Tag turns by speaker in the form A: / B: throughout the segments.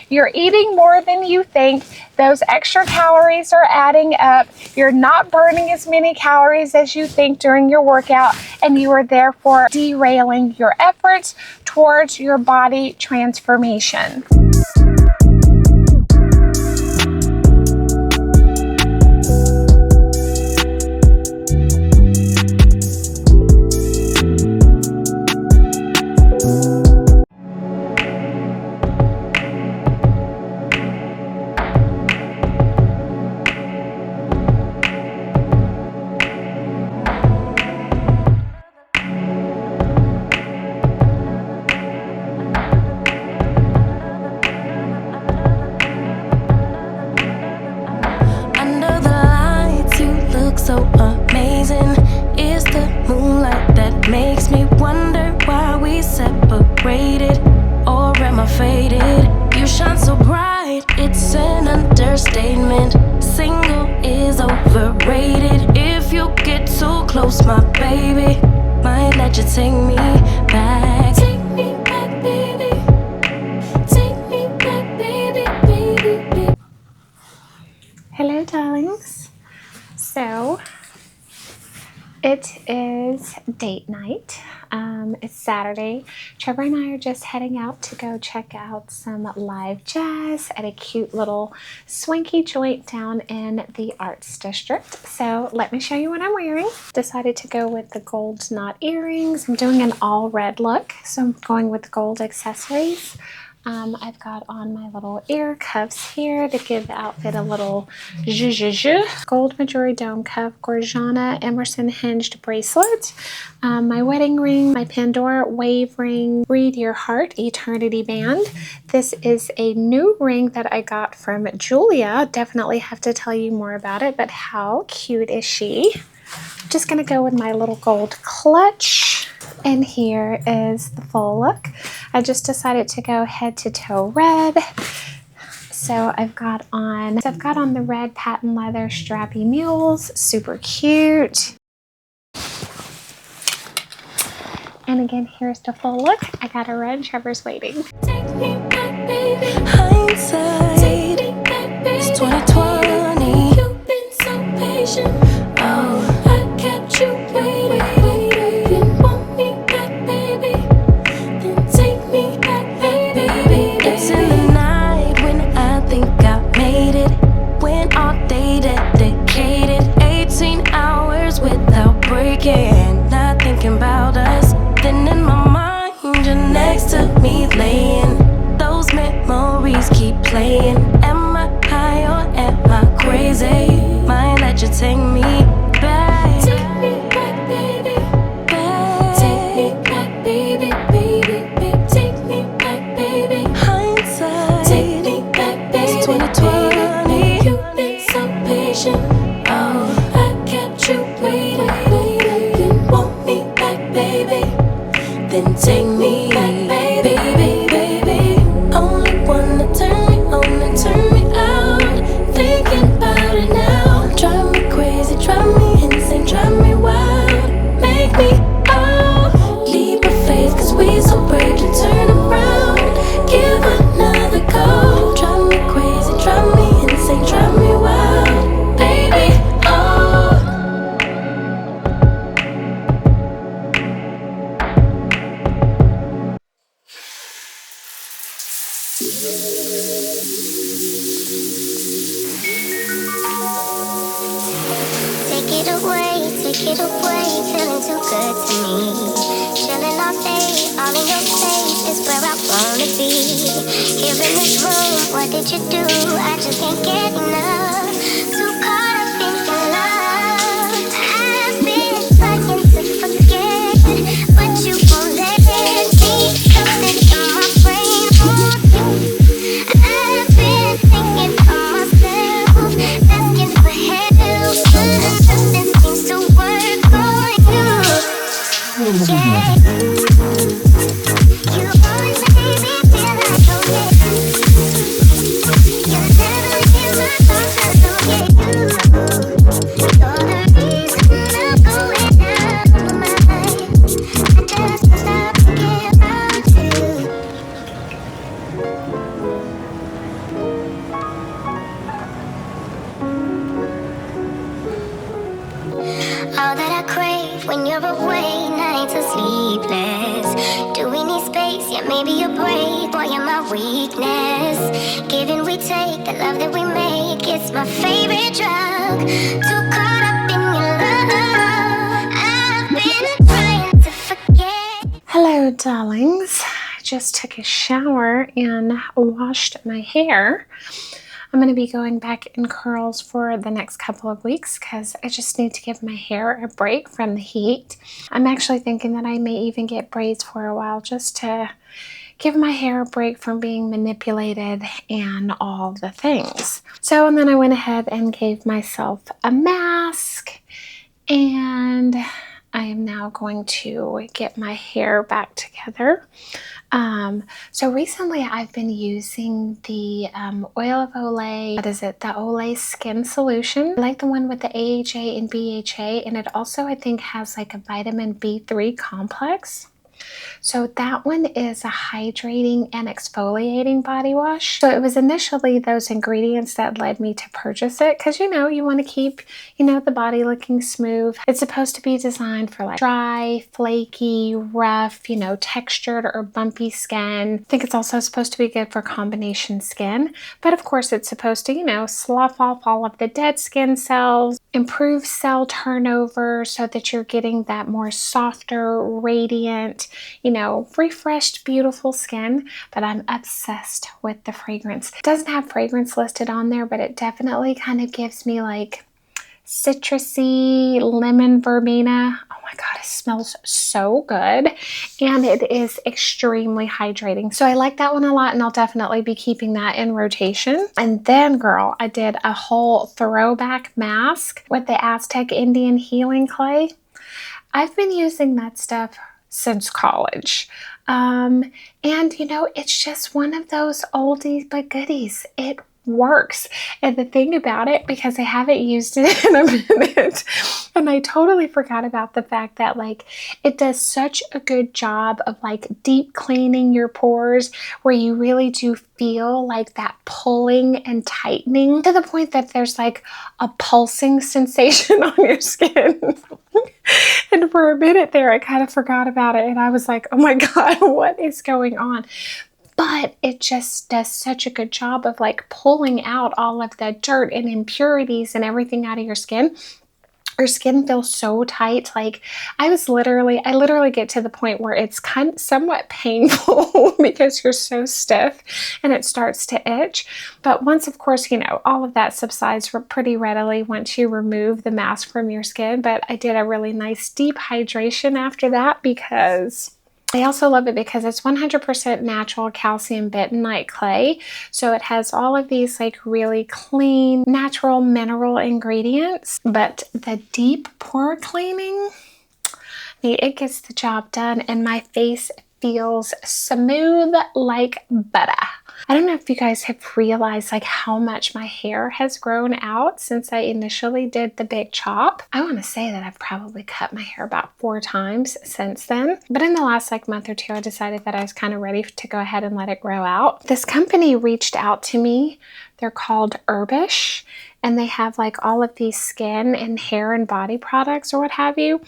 A: You're eating more than you think. Those extra calories are adding up. You're not burning as many calories as you think during your workout, and you are therefore derailing your efforts towards your body transformation.
B: So amazing. It's the moonlight that makes me wonder why we separated, or am I faded? You shine so bright, it's an understatement. Single is overrated. If you get too close, my baby might let you take me back. Take me back, baby. Take me back, baby, baby, baby.
A: Hello, darlings. So it is date night. It's Saturday. Trevor and I are just heading out to go check out some live jazz at a cute little swanky joint down in the Arts District. So let me show you what I'm wearing. Decided to go with the gold knot earrings. I'm doing an all red look, so I'm going with gold accessories. I've got on my little ear cuffs here to give the outfit a little zhuzh. Gold Majori dome cuff, Gorjana Emerson hinged bracelet, my wedding ring, my Pandora wave ring, Read Your Heart eternity band. This is a new ring that I got from Julia. Definitely have to tell you more about it, but how cute is she? I'm just gonna go with my little gold clutch. And here is the full look. I just decided to go head to toe red. So I've got on the red patent leather strappy mules, super cute. And again, here's the full look. I got a red, Trevor's waiting.
B: Take me back, baby. Hindsight. Take me back, baby. It's 2020. You've been so patient. Oh, I kept you waiting. Not thinking about us. Then in my mind, you're next to me laying. Those memories keep playing. Am I high or am I crazy? Might let you take me back. Take me back, baby. Back. Take me back, baby, baby, baby. Take me back, baby. Hindsight. Take me back, baby. It's 2020. You've been so patient. Oh, I kept you waiting. Then take me back, baby, baby. Only one to turn me on and turn me out. Thinking about it now. Drive me crazy, drive me insane, drive me wild. Make me leap of faith, cause we so brave to turn around. Give another go. Drive me crazy, drive me insane, drive me wild. Baby, take it away, feeling too good to me. Chilling all day, all in your face is where I wanna be. Here in this room, what did you do? I just can't get enough. Too caught up in your love. I've been trying to forget, but you won't let me. Something in my brain wants you. I've been thinking of myself, asking for help, but nothing seems to work for you. Yeah. You always say me till I go dead. You never hear my thoughts. When you're away, nights are sleepless. Do we need space? Yeah, maybe a break. Boy, you're my weakness. Give and we take, the love that we make. It's my favorite drug. Too caught up in your love. I've been trying to forget.
A: Hello, darlings. I just took a shower and washed my hair. I'm going to be going back in curls for the next couple of weeks because I just need to give my hair a break from the heat. I'm actually thinking that I may even get braids for a while just to give my hair a break from being manipulated and all the things. So, and then I went ahead and gave myself a mask, and I am now going to get my hair back together. So recently I've been using the oil of Olay. What is it? The Olay Skin Solution. I like the one with the AHA and BHA, and it also, I think, has like a vitamin B3 complex. So that one is a hydrating and exfoliating body wash. So it was initially those ingredients that led me to purchase it because, you know, you want to keep, the body looking smooth. It's supposed to be designed for like dry, flaky, rough, textured or bumpy skin. I think it's also supposed to be good for combination skin. But of course, it's supposed to, slough off all of the dead skin cells, improve cell turnover so that you're getting that more softer, radiant, refreshed, beautiful skin. But I'm obsessed with the fragrance. It doesn't have fragrance listed on there, but it definitely kind of gives me like citrusy, lemon verbena. Oh my God, it smells so good. And it is extremely hydrating. So I like that one a lot, and I'll definitely be keeping that in rotation. And then, girl, I did a whole throwback mask with the Aztec Indian healing clay. I've been using that stuff since college. And it's just one of those oldies but goodies. It works. And the thing about it, because I haven't used it in a minute, and I totally forgot about the fact that it does such a good job of deep cleaning your pores, where you really do feel that pulling and tightening to the point that there's a pulsing sensation on your skin. And for a minute there, I kind of forgot about it, and I was like, oh my God, what is going on? But it just does such a good job of pulling out all of the dirt and impurities and everything out of your skin. Your skin feels so tight. I literally get to the point where it's kind of somewhat painful because you're so stiff and it starts to itch. But once, of course, all of that subsides pretty readily once you remove the mask from your skin. But I did a really nice deep hydration after that because I also love it because it's 100% natural calcium bentonite clay. So it has all of these really clean, natural mineral ingredients. But the deep pore cleaning, it gets the job done, and my face feels smooth like butter. I don't know if you guys have realized how much my hair has grown out since I initially did the big chop. I want to say that I've probably cut my hair about 4 times since then. But in the last month or two, I decided that I was kind of ready to go ahead and let it grow out. This company reached out to me. They're called Herbish, and they have all of these skin and hair and body products or what have you.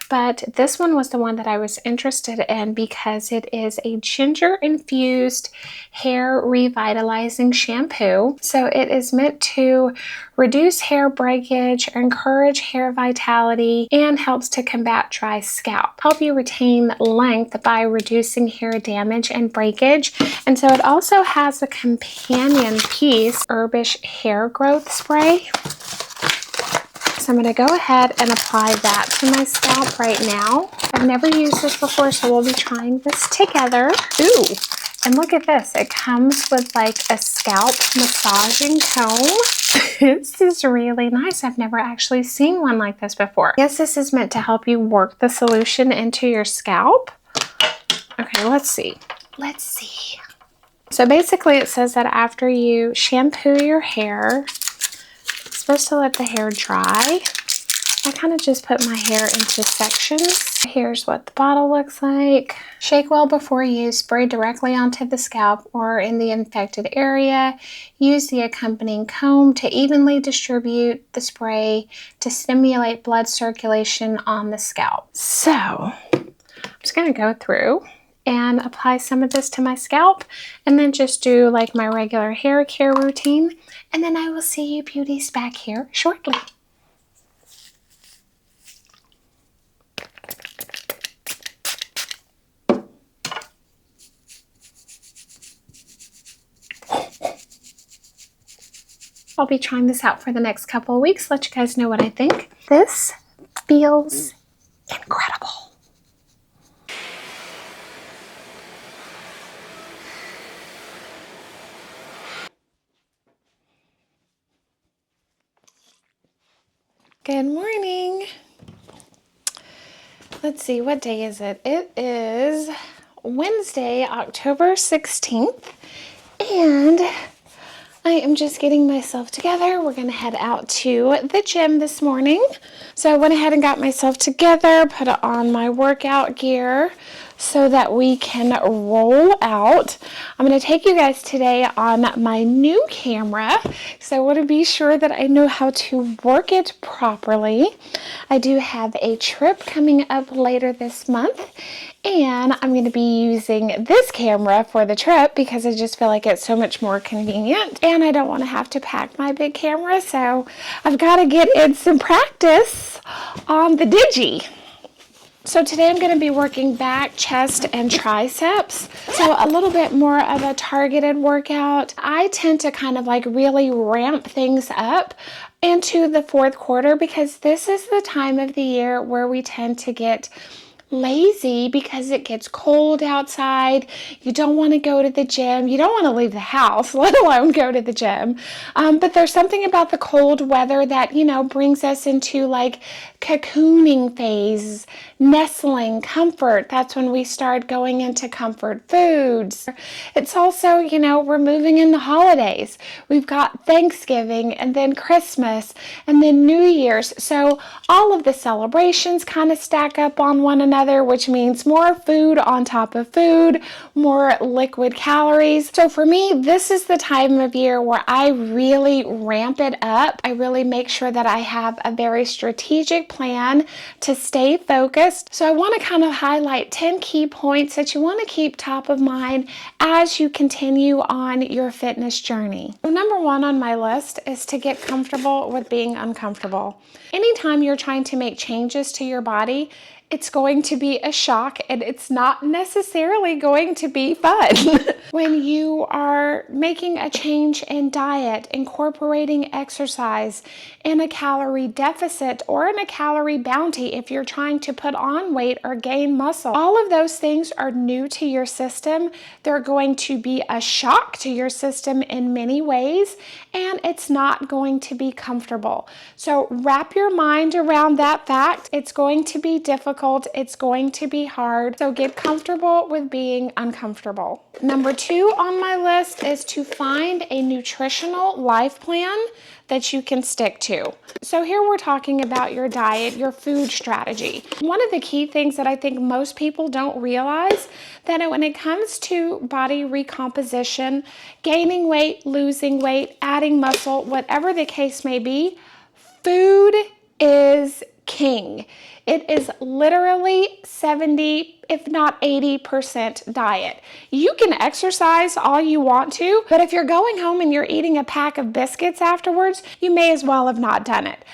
A: But this one was the one that I was interested in because it is a ginger infused hair revitalizing shampoo. So it is meant to reduce hair breakage, encourage hair vitality, and helps to combat dry scalp. Help you retain length by reducing hair damage and breakage. And so it also has a companion piece, Herbish hair growth spray. So I'm going to go ahead and apply that to my scalp right now. I've never used this before, so we'll be trying this together. Ooh, and look at this. It comes with a scalp massaging comb. This is really nice. I've never actually seen one like this before. I guess this is meant to help you work the solution into your scalp. Okay, let's see. Let's see. So basically it says that after you shampoo your hair, it's supposed to let the hair dry. I kind of just put my hair into sections. Here's what the bottle looks like. Shake well before use. Spray directly onto the scalp or in the infected area. Use the accompanying comb to evenly distribute the spray to stimulate blood circulation on the scalp. So, I'm just going to go through and apply some of this to my scalp and then just do like my regular hair care routine. And then I will see you beauties back here shortly. I'll be trying this out for the next couple of weeks. Let you guys know what I think. This feels incredible. Good morning. Let's see, what day is it? It is Wednesday, October 16th, and I am just getting myself together. We're gonna head out to the gym this morning. So I went ahead and got myself together, put on my workout gear so that we can roll out. I'm gonna take you guys today on my new camera, so I wanna be sure that I know how to work it properly. I do have a trip coming up later this month, and I'm going to be using this camera for the trip because I just feel like it's so much more convenient, and I don't want to have to pack my big camera, so I've got to get in some practice on the Digi. So today I'm going to be working back, chest, and triceps. So a little bit more of a targeted workout. I tend to kind of like really ramp things up into the fourth quarter because this is the time of the year where we tend to get lazy because it gets cold outside. You don't want to go to the gym. You don't want to leave the house, let alone go to the gym. But there's something about the cold weather that, you know, brings us into like cocooning phase, nestling, comfort. That's when we start going into comfort foods. It's also, you know, we're moving in the holidays. We've got Thanksgiving and then Christmas and then New Year's. So all of the celebrations kind of stack up on one another, which means more food on top of food, more liquid calories. So for me, this is the time of year where I really ramp it up. I really make sure that I have a very strategic plan to stay focused. So I want to kind of highlight 10 key points that you want to keep top of mind as you continue on your fitness journey. So number one on my list is to get comfortable with being uncomfortable. Anytime you're trying to make changes to your body, it's going to be a shock and it's not necessarily going to be fun. When you are making a change in diet, incorporating exercise in a calorie deficit or in a calorie bounty, if you're trying to put on weight or gain muscle, all of those things are new to your system. They're going to be a shock to your system in many ways, and it's not going to be comfortable. So wrap your mind around that fact. It's going to be difficult. It's going to be hard. So get comfortable with being uncomfortable. Number two on my list is to find a nutritional life plan that you can stick to. So here we're talking about your diet, your food strategy. One of the key things that I think most people don't realize that when it comes to body recomposition, gaining weight, losing weight, adding muscle, whatever the case may be, food is king. It is literally 70, if not 80% diet. You can exercise all you want to, but if you're going home and you're eating a pack of biscuits afterwards, you may as well have not done it.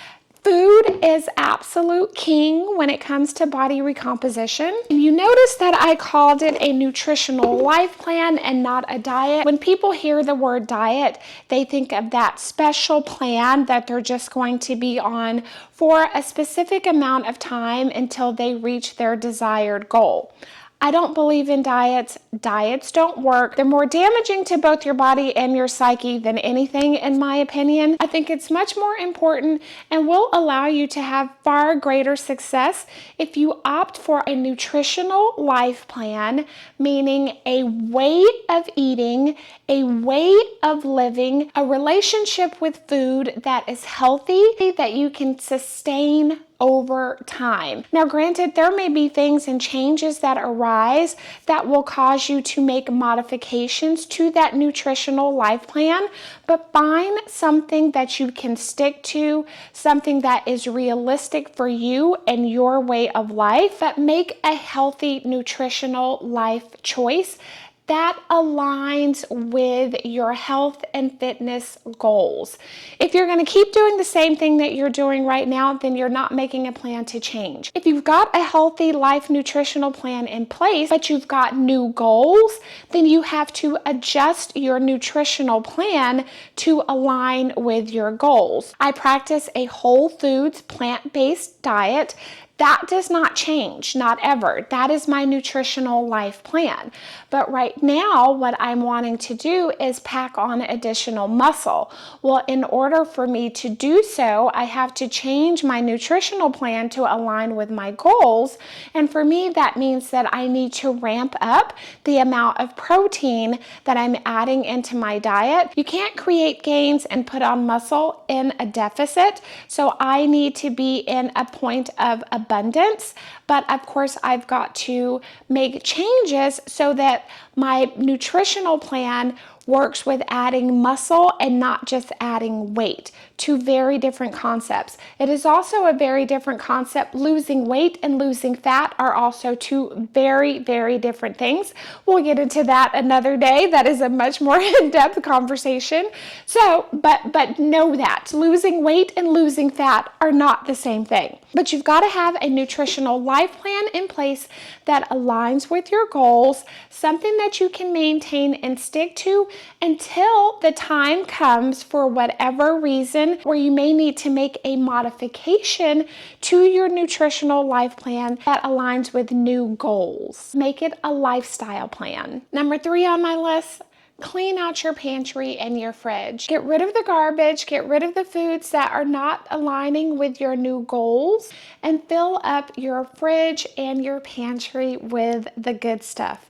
A: Food is absolute king when it comes to body recomposition. You notice that I called it a nutritional life plan and not a diet. When people hear the word diet, they think of that special plan that they're just going to be on for a specific amount of time until they reach their desired goal. I don't believe in diets. Diets don't work. They're more damaging to both your body and your psyche than anything, in my opinion. I think it's much more important and will allow you to have far greater success if you opt for a nutritional life plan, meaning a way of eating, a way of living, a relationship with food that is healthy, that you can sustain over time. Now, granted, there may be things and changes that arise that will cause you to make modifications to that nutritional life plan, but find something that you can stick to, something that is realistic for you and your way of life, but make a healthy nutritional life choice that aligns with your health and fitness goals. If you're going to keep doing the same thing that you're doing right now, then you're not making a plan to change. If you've got a healthy life nutritional plan in place, but you've got new goals, then you have to adjust your nutritional plan to align with your goals. I practice a whole foods, plant-based diet. That does not change, not ever. That is my nutritional life plan. But right now, what I'm wanting to do is pack on additional muscle. Well, in order for me to do so, I have to change my nutritional plan to align with my goals. And for me, that means that I need to ramp up the amount of protein that I'm adding into my diet. You can't create gains and put on muscle in a deficit. So I need to be in a point of abundance, but of course I've got to make changes so that my nutritional plan works with adding muscle and not just adding weight. Two very different concepts. It is also a very different concept. Losing weight and losing fat are also two very, very different things. We'll get into that another day. That is a much more in-depth conversation. So, but know that losing weight and losing fat are not the same thing. But you've got to have a nutritional life plan in place that aligns with your goals, something that you can maintain and stick to until the time comes, for whatever reason, where you may need to make a modification to your nutritional life plan that aligns with new goals. Make it a lifestyle plan. Number 3 on my list, clean out your pantry and your fridge. Get rid of the garbage, get rid of the foods that are not aligning with your new goals, and fill up your fridge and your pantry with the good stuff.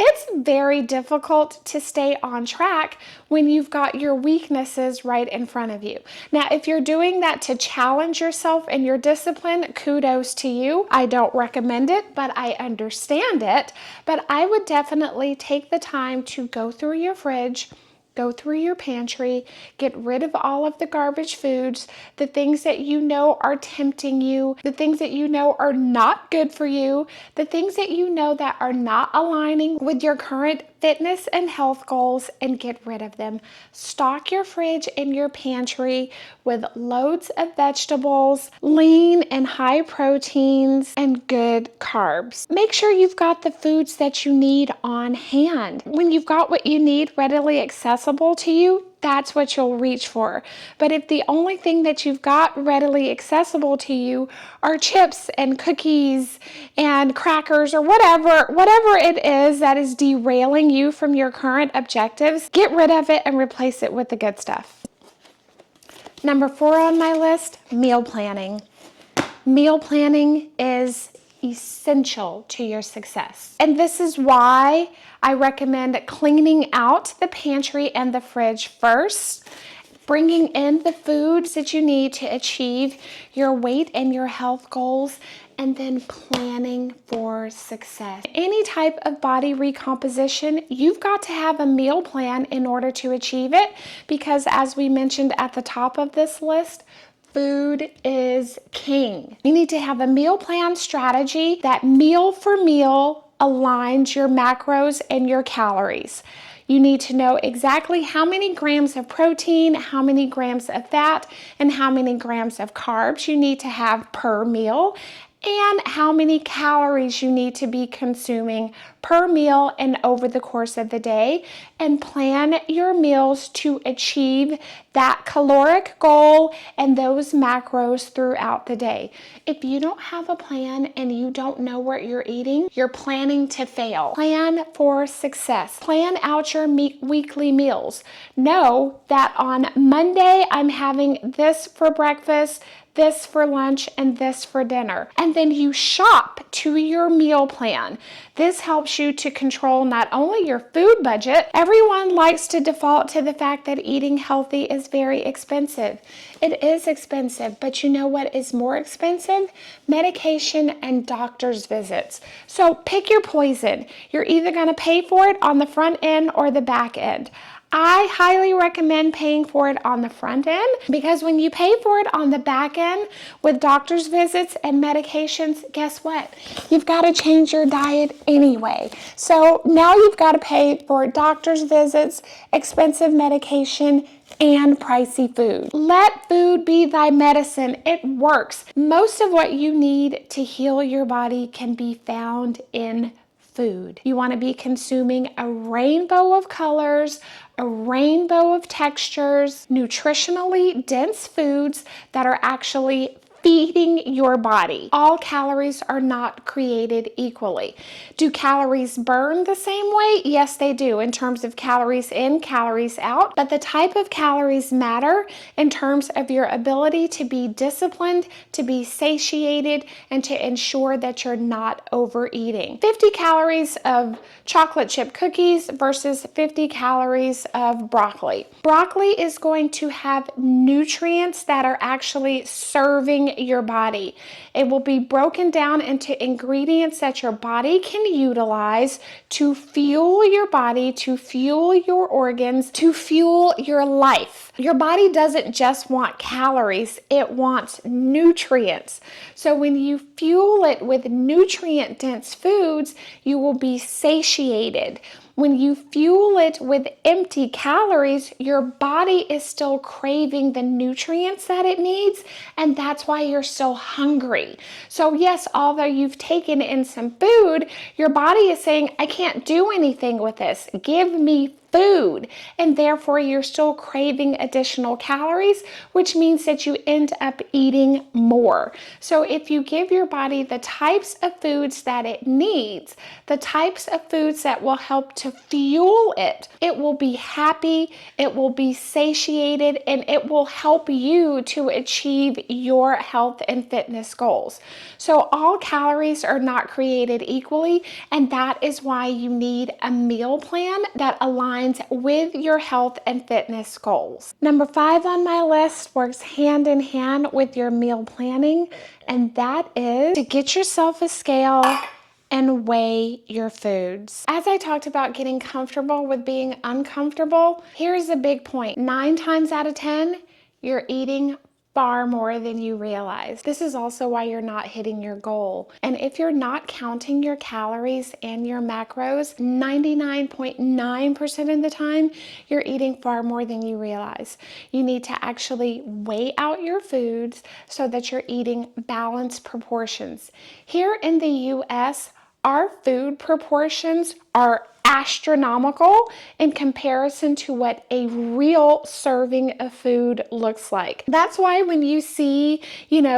A: It's very difficult to stay on track when you've got your weaknesses right in front of you. Now, if you're doing that to challenge yourself and your discipline, kudos to you. I don't recommend it, but I understand it. But I would definitely take the time to go through your fridge, go through your pantry, get rid of all of the garbage foods, the things that you know are tempting you, the things that you know are not good for you, the things that you know that are not aligning with your current fitness and health goals, and get rid of them. Stock your fridge and your pantry with loads of vegetables, lean and high proteins, and good carbs. Make sure you've got the foods that you need on hand. When you've got what you need readily accessible to you, that's what you'll reach for. But if the only thing that you've got readily accessible to you are chips and cookies and crackers or whatever it is that is derailing you from your current objectives, get rid of it and replace it with the good stuff. Number 4 on my list, meal planning. Meal planning is essential to your success. And this is why I recommend cleaning out the pantry and the fridge first, bringing in the foods that you need to achieve your weight and your health goals, and then planning for success. Any type of body recomposition, you've got to have a meal plan in order to achieve it, because as we mentioned at the top of this list, food is king. You need to have a meal plan strategy that meal for meal aligns your macros and your calories. You need to know exactly how many grams of protein, how many grams of fat, and how many grams of carbs you need to have per meal, and how many calories you need to be consuming per meal and over the course of the day, and plan your meals to achieve that caloric goal and those macros throughout the day. If you don't have a plan and you don't know what you're eating, you're planning to fail. Plan for success. Plan out your weekly meals. Know that on Monday I'm having this for breakfast, this for lunch, and this for dinner. And then you shop to your meal plan. This helps helps you to control not only your food budget. Everyone likes to default to the fact that eating healthy is very expensive. It is expensive, but you know what is more expensive? Medication and doctor's visits. So pick your poison. You're either going to pay for it on the front end or the back end. I highly recommend paying for it on the front end, because when you pay for it on the back end with doctor's visits and medications, guess what? You've got to change your diet anyway. So now you've got to pay for doctor's visits, expensive medication, and pricey food. Let food be thy medicine. It works. Most of what you need to heal your body can be found in food. You want to be consuming a rainbow of colors, a rainbow of textures, nutritionally dense foods that are actually feeding your body. All calories are not created equally. Do calories burn the same way? Yes, they do, in terms of calories in, calories out. But the type of calories matter in terms of your ability to be disciplined, to be satiated, and to ensure that you're not overeating. 50 calories of chocolate chip cookies versus 50 calories of broccoli. Broccoli is going to have nutrients that are actually serving your body. It will be broken down into ingredients that your body can utilize to fuel your body, to fuel your organs, to fuel your life. Your body doesn't just want calories, it wants nutrients. So when you fuel it with nutrient-dense foods, you will be satiated. When you fuel it with empty calories, your body is still craving the nutrients that it needs, and that's why you're so hungry. So yes, although you've taken in some food, your body is saying, I can't do anything with this. Give me food. And therefore you're still craving additional calories, which means that you end up eating more. So if you give your body the types of foods that it needs, the types of foods that will help to fuel it, it will be happy, it will be satiated, and it will help you to achieve your health and fitness goals. So all calories are not created equally, and that is why you need a meal plan that aligns with your health and fitness goals. Number 5 on my list works hand in hand with your meal planning, and that is to get yourself a scale and weigh your foods. As I talked about getting comfortable with being uncomfortable, here's a big point. 9 times out of 10, you're eating far more than you realize. This is also why you're not hitting your goal. And if you're not counting your calories and your macros, 99.9% of the time, you're eating far more than you realize. You need to actually weigh out your foods so that you're eating balanced proportions. Here in the US, our food proportions are astronomical in comparison to what a real serving of food looks like. That's why when you see,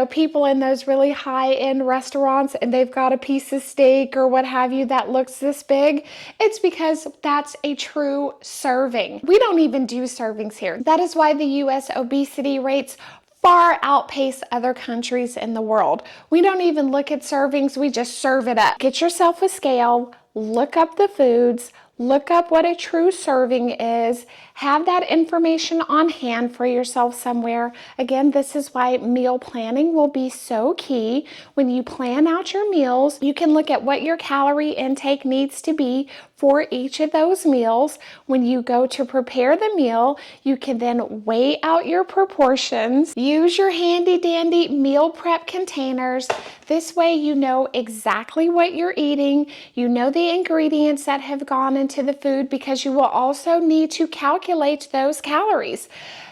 A: people in those really high-end restaurants and they've got a piece of steak or what have you that looks this big, it's because that's a true serving. We don't even do servings here. That is why the US obesity rates far outpace other countries in the world. We don't even look at servings, we just serve it up. Get yourself a scale, look up the foods, look up what a true serving is, have that information on hand for yourself somewhere. Again, this is why meal planning will be so key. When you plan out your meals, you can look at what your calorie intake needs to be for each of those meals. When you go to prepare the meal, you can then weigh out your proportions, use your handy dandy meal prep containers. This way you know exactly what you're eating, you know the ingredients that have gone into the food, because you will also need to calculate those calories.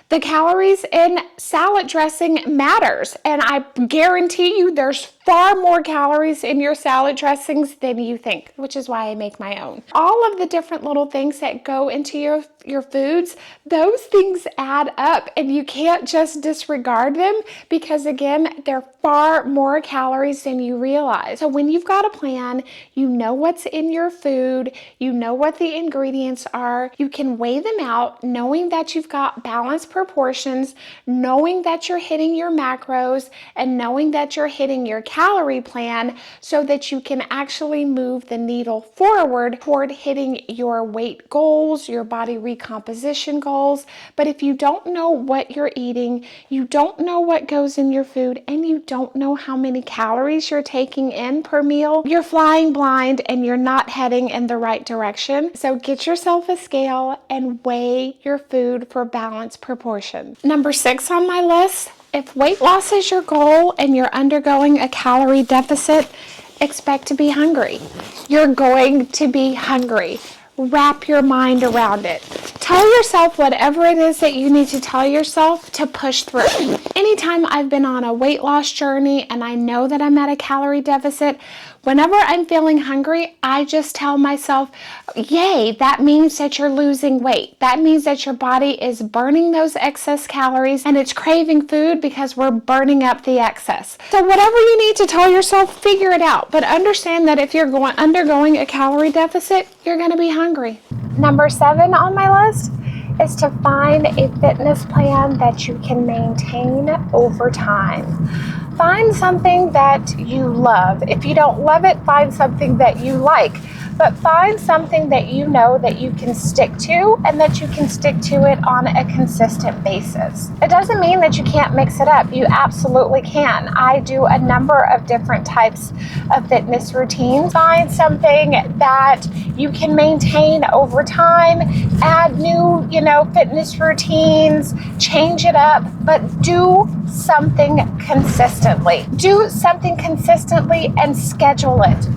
A: The calories in salad dressing matters, and I guarantee you there's far more calories in your salad dressings than you think, which is why I make my own. All of the different little things that go into your foods, those things add up, and you can't just disregard them, because again, they're far more calories than you realize. So when you've got a plan, you know what's in your food, you know what the ingredients are, you can weigh them out. out knowing that you've got balanced proportions, knowing that you're hitting your macros, and knowing that you're hitting your calorie plan so that you can actually move the needle forward toward hitting your weight goals, your body recomposition goals. But if you don't know what you're eating, you don't know what goes in your food, and you don't know how many calories you're taking in per meal, you're flying blind and you're not heading in the right direction. So get yourself a scale and weigh your food for balanced proportion. Number 6 on my list, if weight loss is your goal and you're undergoing a calorie deficit, expect to be hungry. You're going to be hungry. Wrap your mind around it. Tell yourself whatever it is that you need to tell yourself to push through. Anytime I've been on a weight loss journey and I know that I'm at a calorie deficit, whenever I'm feeling hungry, I just tell myself, yay, that means that you're losing weight. That means that your body is burning those excess calories and it's craving food because we're burning up the excess. So whatever you need to tell yourself, figure it out. But understand that if you're undergoing a calorie deficit, you're going to be hungry. Number 7 on my list is to find a fitness plan that you can maintain over time. Find something that you love. If you don't love it, find something that you like. But find something that you know that you can stick to and that you can stick to it on a consistent basis. It doesn't mean that you can't mix it up. You absolutely can. I do a number of different types of fitness routines. Find something that you can maintain over time, add new, fitness routines, change it up, but do something consistently. Do something consistently and schedule it.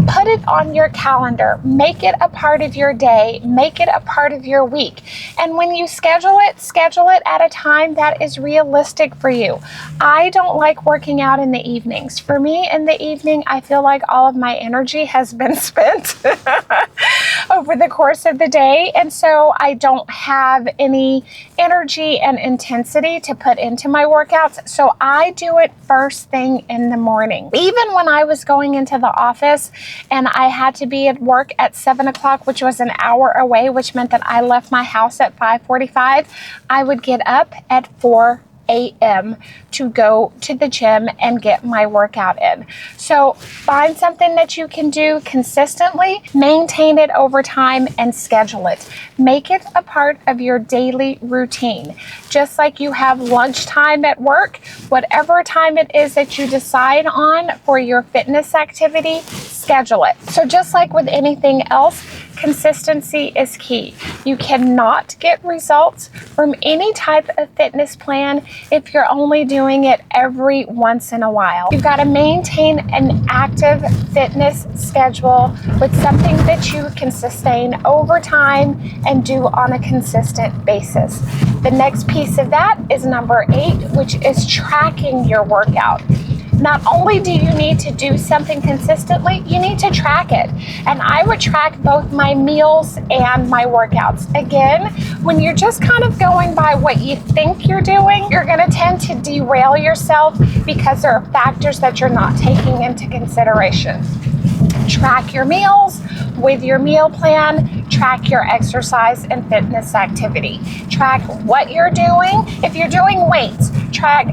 A: Put it on your calendar. Make it a part of your day. Make it a part of your week. And when you schedule it at a time that is realistic for you. I don't like working out in the evenings. For me, in the evening, I feel like all of my energy has been spent over the course of the day. And so I don't have any energy and intensity to put into my workouts. So I do it first thing in the morning. Even when I was going into the office and I had to be at work at 7 o'clock, which was an hour away, which meant that I left my house at 5:45, I would get up at 4 a.m. to go to the gym and get my workout in. So find something that you can do consistently, maintain it over time, and schedule it. Make it a part of your daily routine. Just like you have lunchtime at work, whatever time it is that you decide on for your fitness activity, schedule it. So just like with anything else, consistency is key. You cannot get results from any type of fitness plan if you're only doing it every once in a while. You've got to maintain an active fitness schedule with something that you can sustain over time and do on a consistent basis. The next piece of that is number 8, which is tracking your workout. Not only do you need to do something consistently, you need to track it. And I would track both my meals and my workouts. Again, when you're just kind of going by what you think you're doing, you're going to tend to derail yourself because there are factors that you're not taking into consideration. Track your meals with your meal plan. Track your exercise and fitness activity. Track what you're doing. If you're doing weights, track,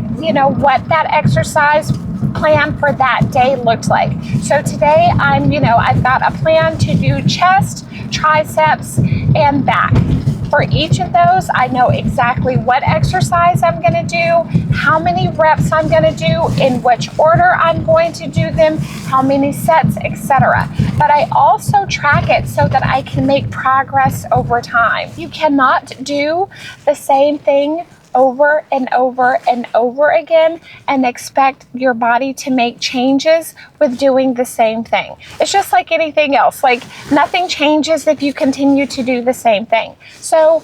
A: what that exercise plan for that day looked like. So today I've got a plan to do chest, triceps, and back. For each of those, I know exactly what exercise I'm going to do, how many reps I'm going to do, in which order I'm going to do them, how many sets, etc. But I also track it so that I can make progress over time. You cannot do the same thing over and over and over again and expect your body to make changes with doing the same thing. It's just like anything else. Like, nothing changes if you continue to do the same thing. So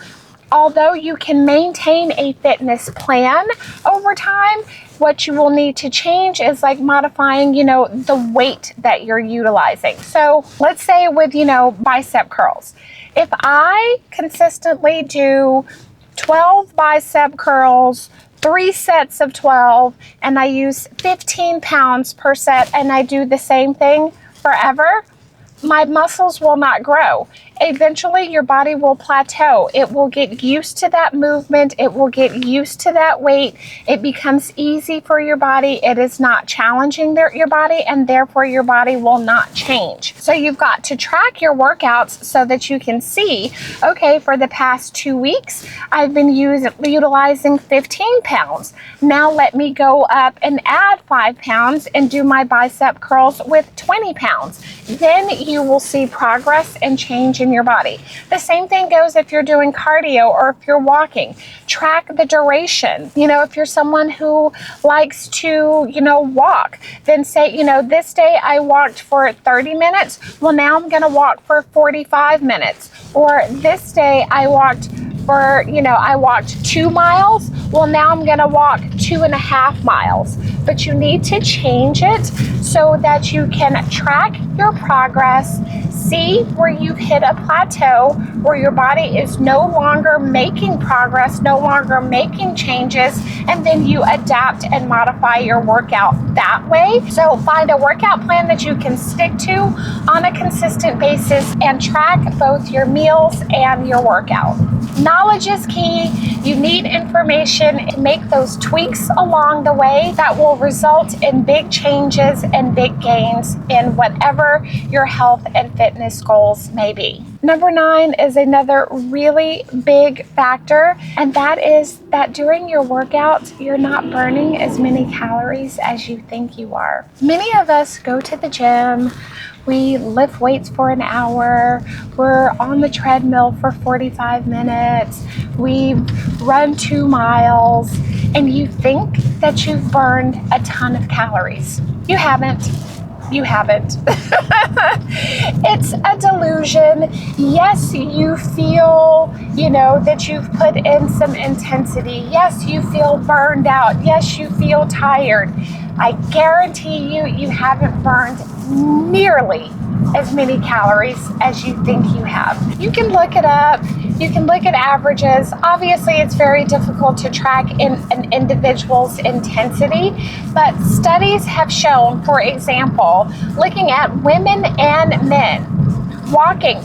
A: although you can maintain a fitness plan over time, what you will need to change is like modifying, the weight that you're utilizing. So let's say with, bicep curls. If I consistently do 12 bicep curls, 3 sets of 12, and I use 15 pounds per set, and I do the same thing forever, my muscles will not grow. eventually your body will plateau. It will get used to that movement. It will get used to that weight. It becomes easy for your body. It is not challenging your body, and therefore your body will not change. So you've got to track your workouts so that you can see, okay, for the past 2 weeks, I've been utilizing 15 pounds. Now let me go up and add 5 pounds and do my bicep curls with 20 pounds. Then you will see progress and change in your body. The same thing goes if you're doing cardio or if you're walking. Track the duration. If you're someone who likes to, walk, then say, this day I walked for 30 minutes. Well, now I'm going to walk for 45 minutes. Or this day I walked for, I walked 2 miles. Well, now I'm going to walk 2.5 miles. But you need to change it so that you can track your progress, see where you've hit a plateau, where your body is no longer making progress, no longer making changes, and then you adapt and modify your workout that way. So find a workout plan that you can stick to on a consistent basis and track both your meals and your workout. Knowledge is key. You need information to make those tweaks along the way that will result in big changes and big gains in whatever your health and fitness goals may be. Number 9 is another really big factor, and that is that during your workout, you're not burning as many calories as you think you are. Many of us go to the gym, we lift weights for an hour, we're on the treadmill for 45 minutes, we run 2 miles, and you think that you've burned a ton of calories. You haven't. You haven't. It's a delusion. Yes, you feel, that you've put in some intensity. Yes, you feel burned out. Yes, you feel tired. I guarantee you haven't burned nearly as many calories as you think you have. You can look it up. You can look at averages. Obviously, it's very difficult to track in an individual's intensity, but studies have shown, for example, looking at women and men,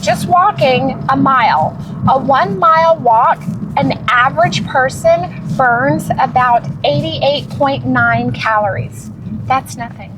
A: just walking a mile, a 1 mile walk, an average person burns about 88.9 calories. That's nothing.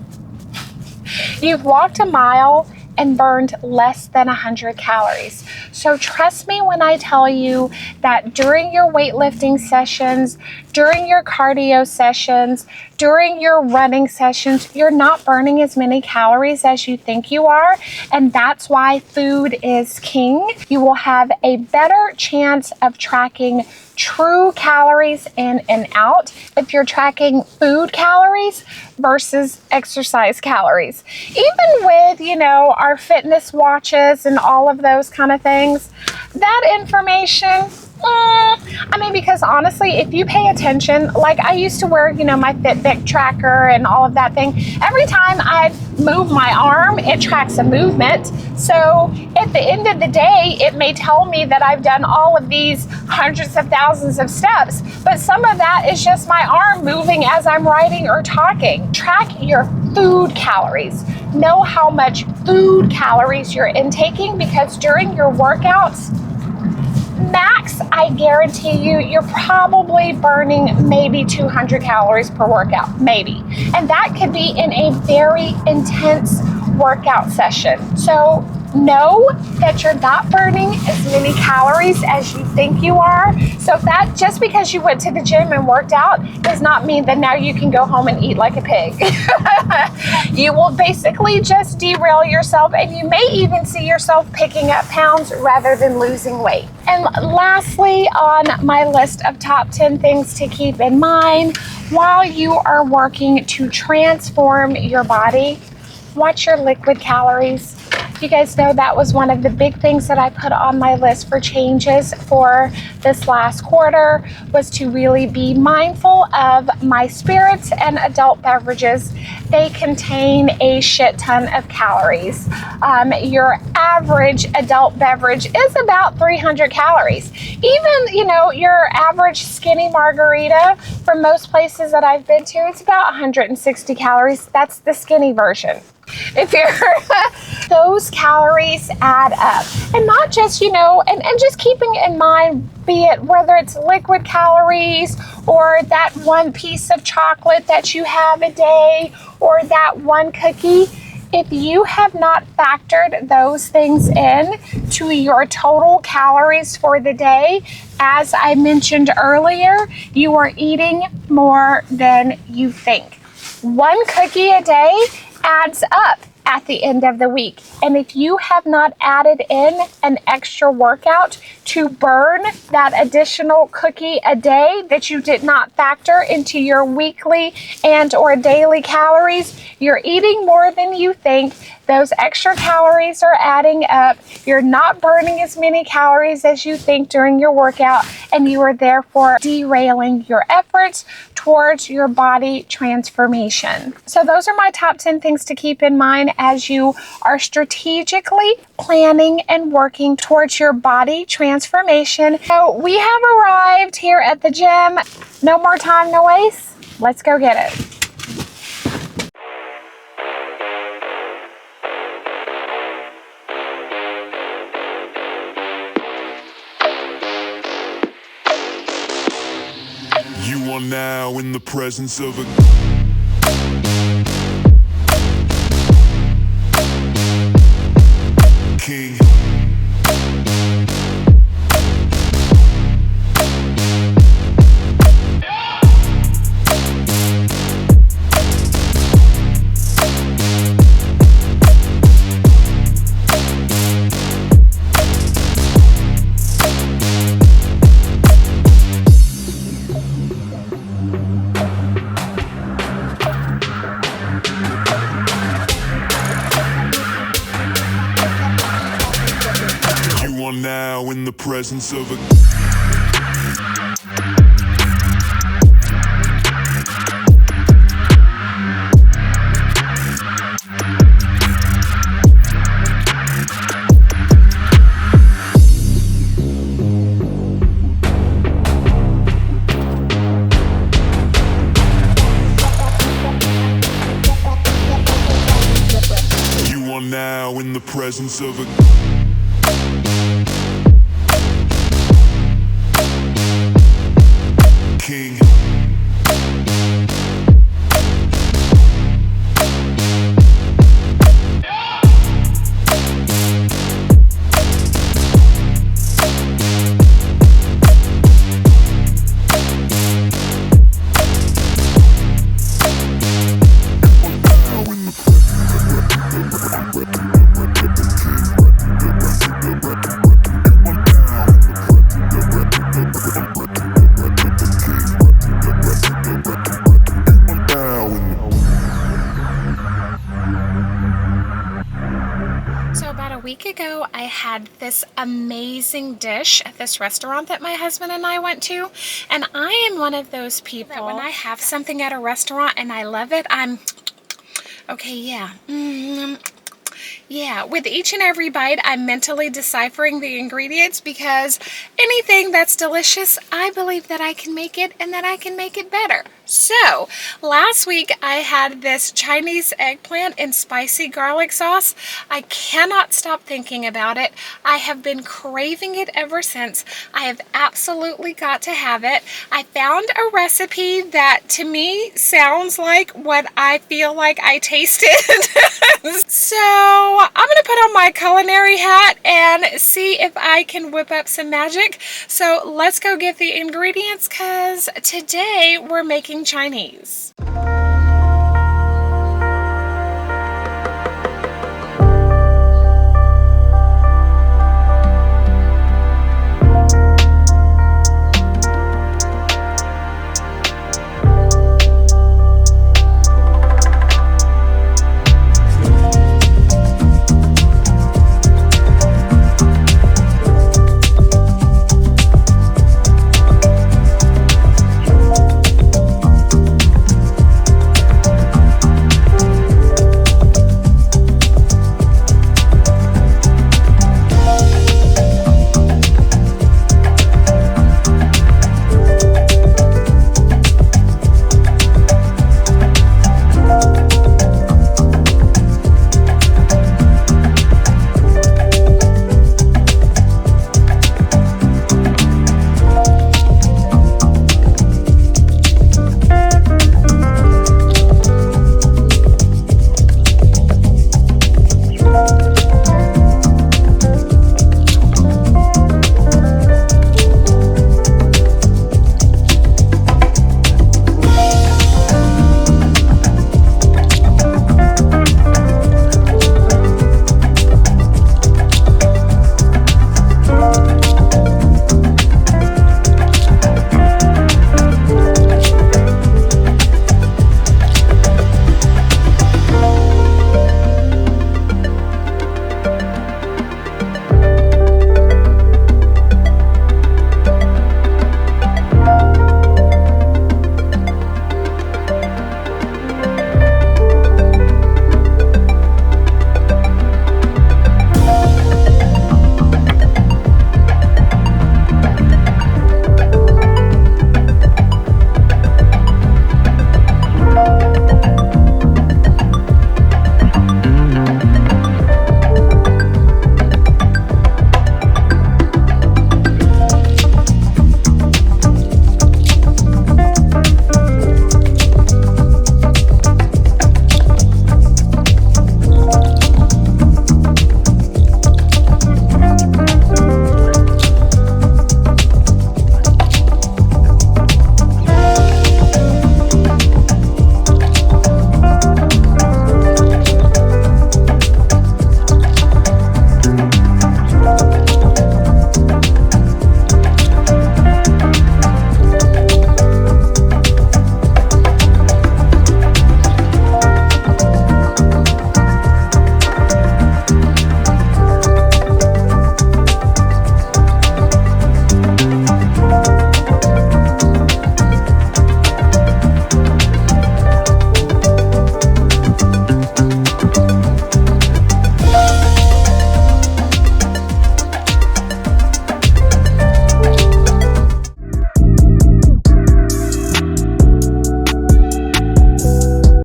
A: You've walked a mile and burned less than 100 calories. So trust me when I tell you that during your weightlifting sessions, during your cardio sessions, during your running sessions, you're not burning as many calories as you think you are. And that's why food is king. You will have a better chance of tracking true calories in and out if you're tracking food calories versus exercise calories. Even with, our fitness watches and all of those kind of things, that information, because honestly, if you pay attention, like I used to wear, my Fitbit tracker and all of that thing. Every time I move my arm, it tracks a movement. So at the end of the day, it may tell me that I've done all of these hundreds of thousands of steps, but some of that is just my arm moving as I'm writing or talking. Track your food calories. Know how much food calories you're intaking, because during your workouts, max, I guarantee you're probably burning maybe 200 calories per workout, maybe. And that could be in a very intense workout session. So know that you're not burning as many calories as you think you are. So that just because you went to the gym and worked out does not mean that now you can go home and eat like a pig. You will basically just derail yourself, and you may even see yourself picking up pounds rather than losing weight. And lastly, on my list of top 10 things to keep in mind while you are working to transform your body, watch your liquid calories. You guys know that was one of the big things that I put on my list for changes for this last quarter, was to really be mindful of my spirits and adult beverages. They contain a shit ton of calories. Your average adult beverage is about 300 calories. Even, your average skinny margarita from most places that I've been to, it's about 160 calories. That's the skinny version. If you're those calories add up, and not just, and just keeping in mind, be it whether it's liquid calories or that one piece of chocolate that you have a day or that one cookie. If you have not factored those things in to your total calories for the day, as I mentioned earlier, you are eating more than you think. One cookie a day adds up at the end of the week. And if you have not added in an extra workout to burn that additional cookie a day that you did not factor into your weekly and or daily calories, you're eating more than you think. Those extra calories are adding up. You're not burning as many calories as you think during your workout, and you are therefore derailing your efforts towards your body transformation. So those are my top 10 things to keep in mind as you are strategically planning and working towards your body transformation. So we have arrived here at the gym. No more time to waste. Let's go get it.
B: You are now in the presence of a king. You are now in the presence of a You are now in the presence of a king.
A: So about a week ago, I had this amazing dish at this restaurant that my husband and I went to. And I am one of those people that when I have something at a restaurant and I love it, I'm, okay, yeah. Yeah, with each and every bite, I'm mentally deciphering the ingredients because anything that's delicious, I believe that I can make it and that I can make it better. So, last week I had this Chinese eggplant and spicy garlic sauce. I cannot stop thinking about it. I have been craving it ever since. I have absolutely got to have it. I found a recipe that to me sounds like what I feel like I tasted. So, I'm going to put on my culinary hat and see if I can whip up some magic. So, let's go get the ingredients because today we're making Chinese.